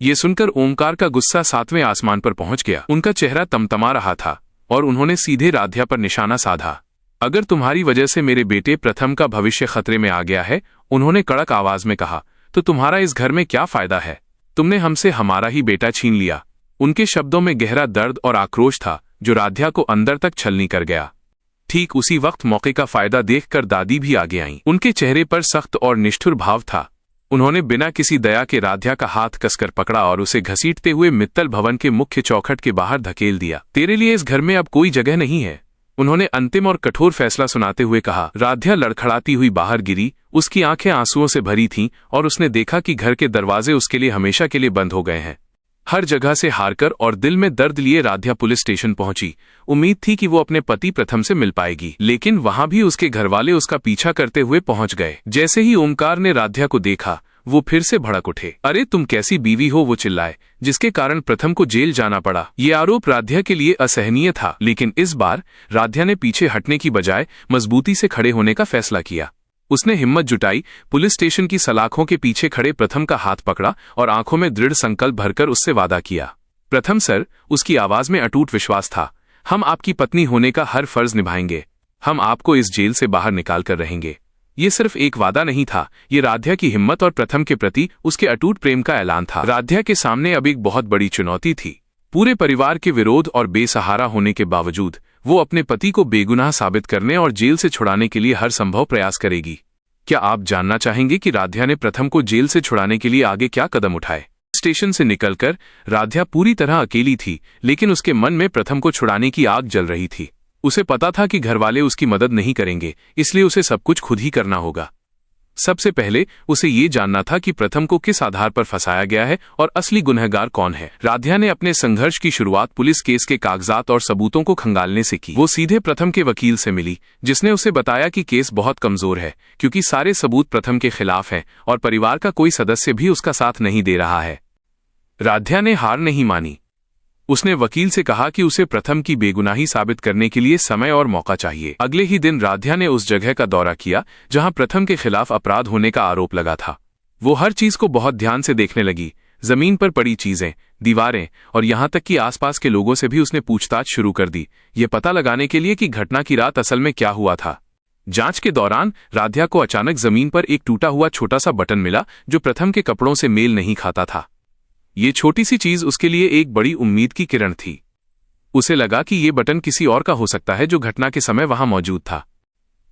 ये सुनकर ओमकार का गुस्सा 7वें आसमान पर पहुंच गया। उनका चेहरा तमतमा रहा था और उन्होंने सीधे राध्या पर निशाना साधा। अगर तुम्हारी वजह से मेरे बेटे प्रथम का भविष्य खतरे में आ गया है, उन्होंने कड़क आवाज में कहा, तो तुम्हारा इस घर में क्या फायदा है? तुमने हमसे हमारा ही बेटा छीन लिया। उनके शब्दों में गहरा दर्द और आक्रोश था जो राध्या को अंदर तक छलनी कर गया। ठीक उसी वक्त मौके का फायदा देखकर दादी भी आगे आईं। उनके चेहरे पर सख्त और निष्ठुर भाव था। उन्होंने बिना किसी दया के राध्या का हाथ कसकर पकड़ा और उसे घसीटते हुए मित्तल भवन के मुख्य चौखट के बाहर धकेल दिया। तेरे लिए इस घर में अब कोई जगह नहीं है, उन्होंने अंतिम और कठोर फैसला सुनाते हुए कहा। राध्या लड़खड़ाती हुई बाहर गिरी। उसकी आंखें आंसुओं से भरी थीं और उसने देखा कि घर के दरवाजे उसके लिए हमेशा के लिए बंद हो गए हैं। हर जगह से हारकर और दिल में दर्द लिए राध्या पुलिस स्टेशन पहुंची। उम्मीद थी कि वो अपने पति प्रथम से मिल पाएगी, लेकिन वहां भी उसके घरवाले उसका पीछा करते हुए पहुंच गए। जैसे ही ओमकार ने राध्या को देखा, वो फिर से भड़क उठे। अरे तुम कैसी बीवी हो, वो चिल्लाए, जिसके कारण प्रथम को जेल जाना पड़ा। ये आरोप राध्या के लिए असहनीय था, लेकिन इस बार राध्या ने पीछे हटने की बजाय मजबूती से खड़े होने का फैसला किया। उसने हिम्मत जुटाई, पुलिस स्टेशन की सलाखों के पीछे खड़े प्रथम का हाथ पकड़ा और आंखों में दृढ़ संकल्प भरकर उससे वादा किया। प्रथम सर, उसकी आवाज में अटूट विश्वास था, हम आपकी पत्नी होने का हर फर्ज निभाएंगे। हम आपको इस जेल से बाहर निकाल कर रहेंगे। ये सिर्फ एक वादा नहीं था, ये राध्या की हिम्मत और प्रथम के प्रति उसके अटूट प्रेम का ऐलान था। राध्या के सामने अब एक बहुत बड़ी चुनौती थी। पूरे परिवार के विरोध और बेसहारा होने के बावजूद वो अपने पति को बेगुनाह साबित करने और जेल से छुड़ाने के लिए हर संभव प्रयास करेगी। क्या आप जानना चाहेंगे कि राध्या ने प्रथम को जेल से छुड़ाने के लिए आगे क्या कदम उठाए? स्टेशन से निकलकर राध्या पूरी तरह अकेली थी, लेकिन उसके मन में प्रथम को छुड़ाने की आग जल रही थी। उसे पता था कि घरवाले उसकी मदद नहीं करेंगे, इसलिए उसे सब कुछ खुद ही करना होगा। सबसे पहले उसे ये जानना था कि प्रथम को किस आधार पर फंसाया गया है और असली गुनहगार कौन है। राध्या ने अपने संघर्ष की शुरुआत पुलिस केस के कागजात और सबूतों को खंगालने से की। वो सीधे प्रथम के वकील से मिली, जिसने उसे बताया कि केस बहुत कमजोर है, क्योंकि सारे सबूत प्रथम के खिलाफ हैं और परिवार का कोई सदस्य भी उसका साथ नहीं दे रहा है। राध्या ने हार नहीं मानी। उसने वकील से कहा कि उसे प्रथम की बेगुनाही साबित करने के लिए समय और मौका चाहिए। अगले ही दिन राध्या ने उस जगह का दौरा किया जहां प्रथम के खिलाफ अपराध होने का आरोप लगा था। वो हर चीज को बहुत ध्यान से देखने लगी, जमीन पर पड़ी चीजें, दीवारें और यहां तक कि आसपास के लोगों से भी उसने पूछताछ शुरू कर दी, ये पता लगाने के लिए कि घटना की रात असल में क्या हुआ था। जांच के दौरान राध्या को अचानक जमीन पर एक टूटा हुआ छोटा सा बटन मिला जो प्रथम के कपड़ों से मेल नहीं खाता था। ये छोटी सी चीज उसके लिए एक बड़ी उम्मीद की किरण थी। उसे लगा कि ये बटन किसी और का हो सकता है जो घटना के समय वहां मौजूद था।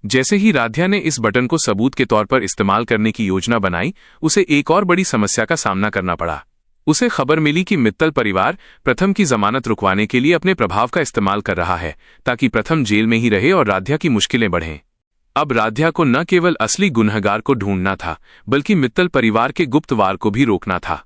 जैसे ही राध्या ने इस बटन को सबूत के तौर पर इस्तेमाल करने की योजना बनाई, उसे एक और बड़ी समस्या का सामना करना पड़ा। उसे खबर मिली कि मित्तल परिवार प्रथम की जमानत रुकवाने के लिए अपने प्रभाव का इस्तेमाल कर रहा है, ताकि प्रथम जेल में ही रहे और राध्या की मुश्किलें बढ़ें। अब राध्या को न केवल असली गुनहगार को ढूंढना था, बल्कि मित्तल परिवार के गुप्त वार को भी रोकना था।